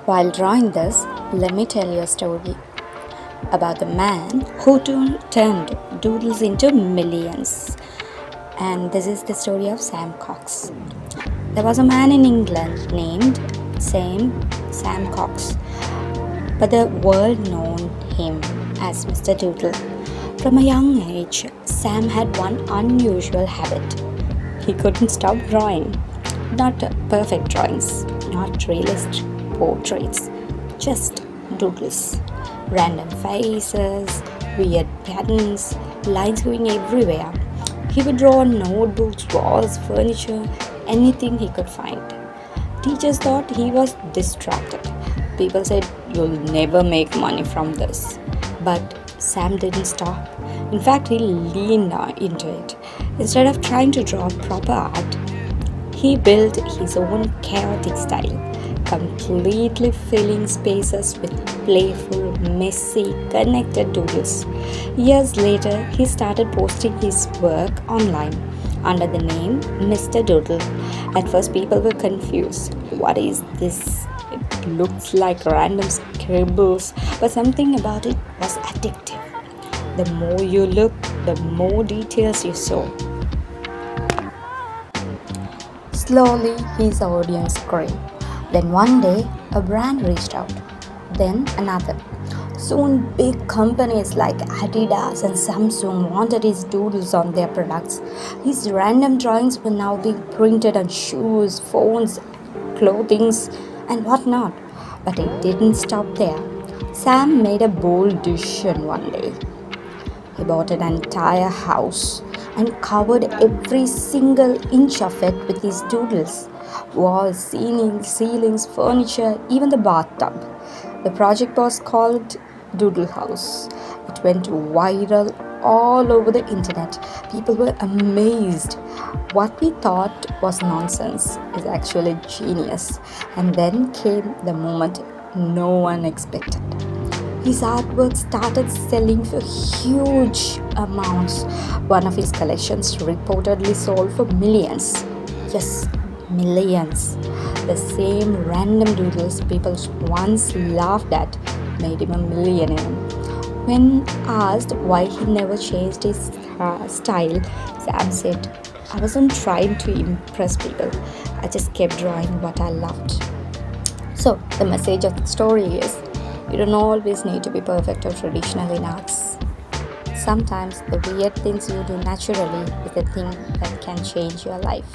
While drawing this, let me tell you a story about the man who turned doodles into millions. And this is the story of Sam Cox. There was a man in England named Sam Cox, but the world known him as Mr. Doodle. From a young age, Sam had one unusual habit. He couldn't stop drawing. Not perfect drawings, not realist portraits, just doodles. Random faces, weird patterns, lines going everywhere. He would draw on notebooks, walls, furniture, anything he could find. Teachers thought he was distracted. People said, "You'll never make money from this." But Sam didn't stop. In fact, he leaned into it. Instead of trying to draw proper art, he built his own chaotic style, completely filling spaces with playful, messy, connected doodles. Years later, he started posting his work online under the name Mr. Doodle. At first, people were confused. What is this? It looks like random scribbles, but something about it was addictive. The more you look, the more details you saw. Slowly, his audience grew. Then one day, a brand reached out. Then another. Soon, big companies like Adidas and Samsung wanted his doodles on their products. His random drawings were now being printed on shoes, phones, clothing, and whatnot. But it didn't stop there. Sam made a bold decision one day. He bought an entire house and covered every single inch of it with his doodles. Walls, ceilings, furniture, even the bathtub. The project was called Doodle House. It went viral all over the internet. People were amazed. What we thought was nonsense is actually genius. And then came the moment no one expected. His artwork started selling for huge amounts. One of his collections reportedly sold for millions. Yes, millions. The same random doodles people once laughed at made him a millionaire. When asked why he never changed his style, Sam said, "I wasn't trying to impress people. I just kept drawing what I loved." So, the message of the story is, you don't always need to be perfect or traditional in arts. Sometimes the weird things you do naturally is the thing that can change your life.